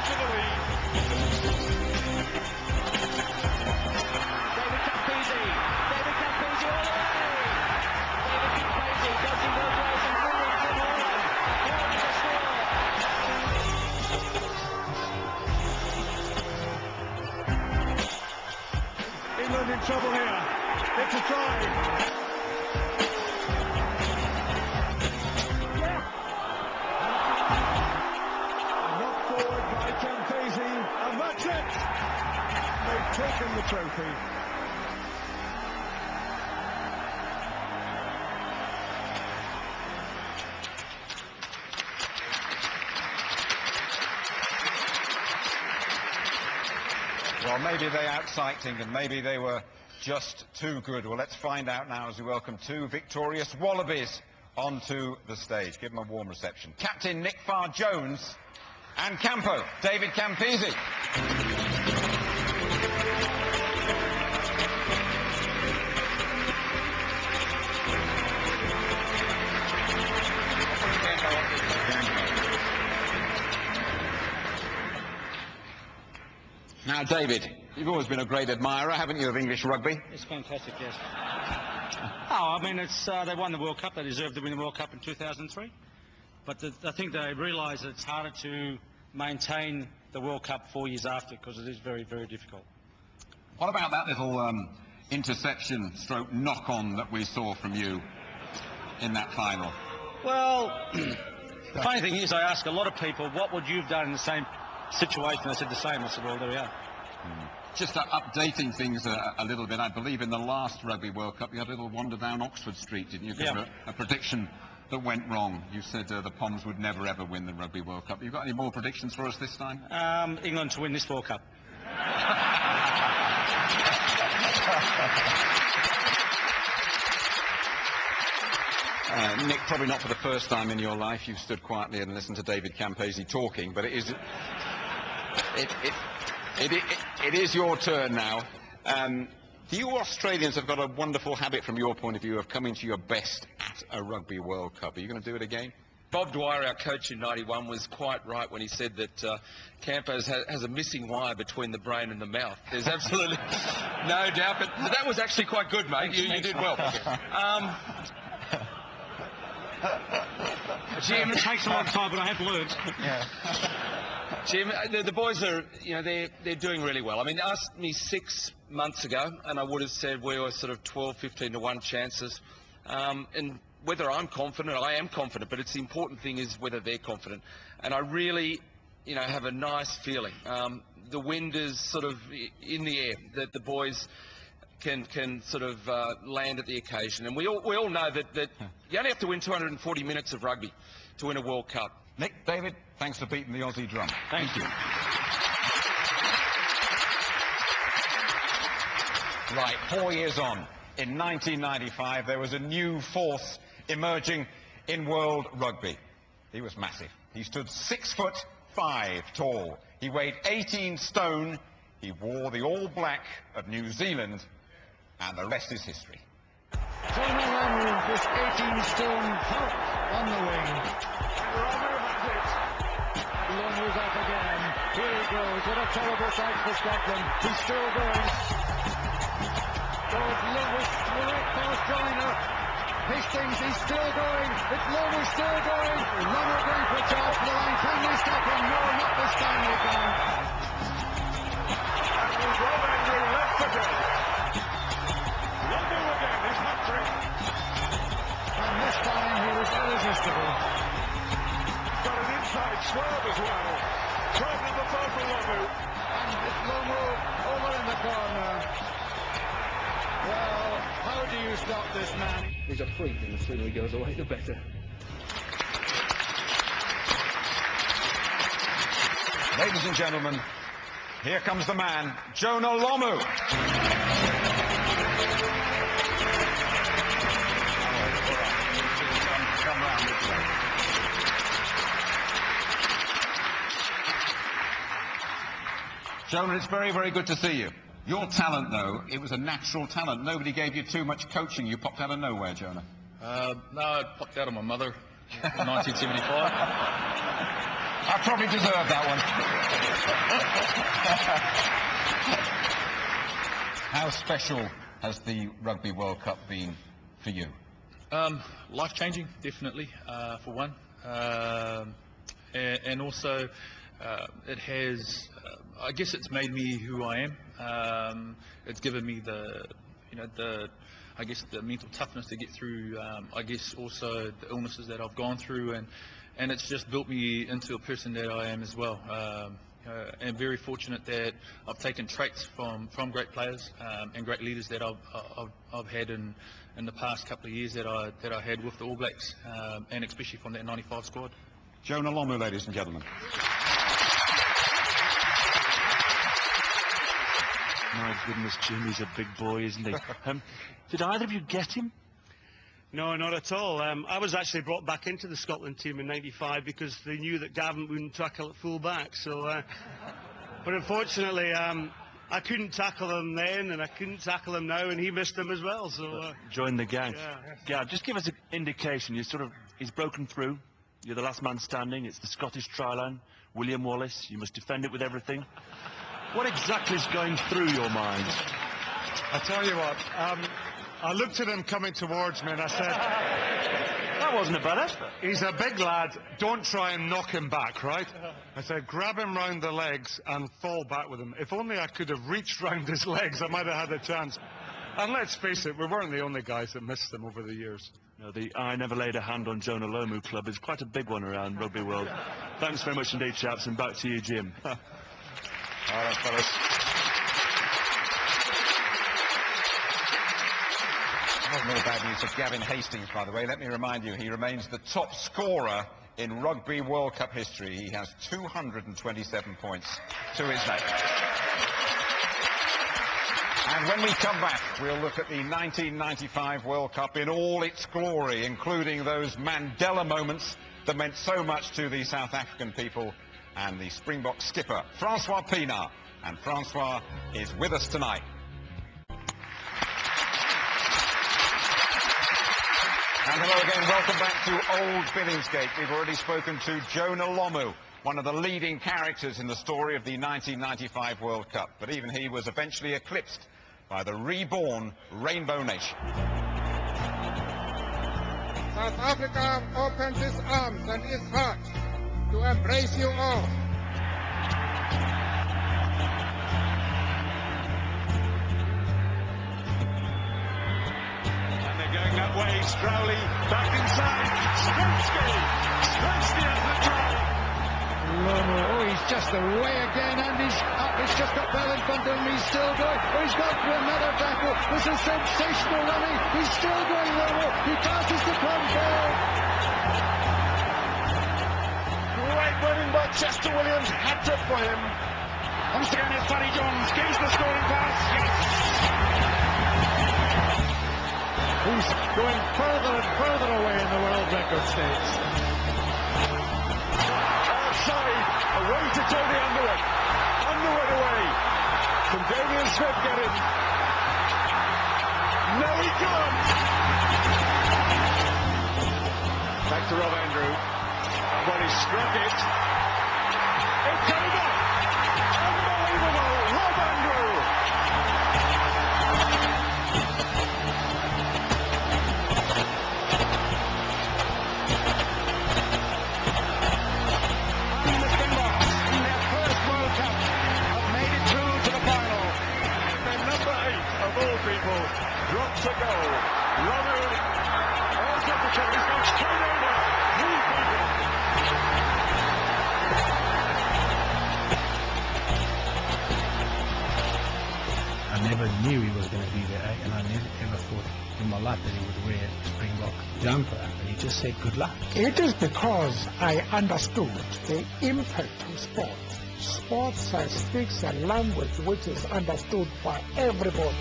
into the lead. David Campese all the way. David Campese does he both ways and brilliant from Holland. Holland to score. England in trouble here. It's a try. Knocked forward by Campese, and that's it. They've taken the trophy. Well, maybe they outpsyched England. Maybe they were just too good. Well, let's find out now as we welcome two victorious Wallabies onto the stage. Give them a warm reception. Captain Nick Farr-Jones and Campo, David Campese. Now, David, you've always been a great admirer, haven't you, of English rugby? It's fantastic, yes. Oh, I mean, they won the World Cup. They deserved to win the World Cup in 2003. But I think they realise that it's harder to maintain the World Cup 4 years after, because it is very, very difficult. What about that little interception stroke knock-on that we saw from you in that final? Well, the funny thing is, I ask a lot of people, what would you have done in the same situation? I said the same. I said, well, there we are. Just updating things a little bit, I believe in the last Rugby World Cup you had a little wander down Oxford Street, didn't you? Yeah. A prediction that went wrong. You said the Poms would never ever win the Rugby World Cup. You got any more predictions for us this time? England to win this World Cup. Nick, probably not for the first time in your life you've stood quietly and listened to David Campese talking, but it is your turn now. You Australians have got a wonderful habit from your point of view of coming to your best at a Rugby World Cup. Are you going to do it again? Bob Dwyer, our coach in '91, was quite right when he said that Campos has a missing wire between the brain and the mouth. There's absolutely no doubt, but that was actually quite good, mate. You did well. Jim, it takes a long time, but I have learned. Yeah. Jim, the boys are, they're doing really well. I mean, asked me 6 months ago, and I would have said we were sort of 12, 15 to 1 chances. And whether I'm confident, I am confident, but it's the important thing is whether they're confident. And I really, have a nice feeling. The wind is sort of in the air, that the boys can sort of land at the occasion. And we all know that you only have to win 240 minutes of rugby to win a World Cup. Nick, David, thanks for beating the Aussie drum. Thank you. Right, 4 years on, in 1995, there was a new force emerging in world rugby. He was massive. He stood 6'5" tall. He weighed 18 stone. He wore the all black of New Zealand, and the rest is history. Tony Lamu, this 18-stone hulk on the wing. Lamu has it. Lamu's up again. Here he goes. What a terrible sight for Scotland. He's still going. Goes Lamu straight past Joyner. Hastings, he's still going. It's Lamu still going. Lamu going for a charge for the line. Can they stop him? No, not this time they can't. And he's Rob Andrew left for dead. Lamu again, his hat-trick. And this time he was irresistible. He's got an inside swerve as well. Try number 4 for Lamu. And it's Lamu over in the corner. Well, how do you stop this man? He's a freak, and the sooner he goes away, the better. Ladies and gentlemen, here comes the man, Jonah Lomu. Come round this way. Jonah, it's very, very good to see you. Your talent, though, it was a natural talent. Nobody gave you too much coaching. You popped out of nowhere, Jonah. No, I popped out of my mother in 1975. I probably deserved that one. How special has the Rugby World Cup been for you? Life-changing, definitely, for one. And also, it has, I guess it's made me who I am. It's given me the mental toughness to get through, I guess also the illnesses that I've gone through, and it's just built me into a person that I am as well. And very fortunate that I've taken traits from great players and great leaders that I've had in the past couple of years that I had with the All Blacks, and especially from that 95 squad. Jonah Lomu, ladies and gentlemen. My goodness, Jim, he's a big boy, isn't he? Did either of you get him? No, not at all. I was actually brought back into the Scotland team in '95 because they knew that Gavin wouldn't tackle at full back. So, but unfortunately, I couldn't tackle him then, and I couldn't tackle him now, and he missed them as well. So join the gang. Yeah. Gav, just give us an indication. He's broken through. You're the last man standing. It's the Scottish try line. William Wallace. You must defend it with everything. What exactly is going through your mind? I tell you what, I looked at him coming towards me and I said, That wasn't a bad effort. he's a big lad, don't try and knock him back, right? I said, grab him round the legs and fall back with him. If only I could have reached round his legs, I might have had a chance. And let's face it, we weren't the only guys that missed them over the years. No, the I Never Laid a Hand on Jonah Lomu club is quite a big one around Rugby World. Thanks very much indeed, chaps, and back to you, Jim. All right, fellas. No bad news for Gavin Hastings, by the way. Let me remind you, he remains the top scorer in Rugby World Cup history. He has 227 points to his name. And when we come back, we'll look at the 1995 World Cup in all its glory, including those Mandela moments that meant so much to the South African people, and the Springbok skipper, Francois Pienaar. And Francois is with us tonight. And hello again, welcome back to Old Billingsgate. We've already spoken to Jonah Lomu, one of the leading characters in the story of the 1995 World Cup. But even he was eventually eclipsed by the reborn Rainbow Nation. South Africa opens its arms and its heart to embrace you all. Going that way, Strowley back inside, Strowski at the try. Lomu, oh, he's just away again, and he's up, he's just got well in front of him, he's still going, oh, he's got through another tackle, this is sensational running, he's still going, Lomu, he passes the control. Great running by Chester Williams, hat-trick for him. Once again, it's Paddy Johns, gains the scoring pass, yes! He's going further and further away in the world record stakes. Outside, away to Tony Underwood. Underwood away. Can Damien Smith get him? No, he can't. Back to Rob Andrew. But he struck it. It's over. Unbelievable. Rob Andrew. People drops a goal. Lomu, all temperature, he's gone straight over. I never knew he was going to be there, and I never ever thought in my life that he would wear a Springbok jumper. And he just said, good luck. It is because I understood the impact of sport. Sports speaks a language which is understood by everybody.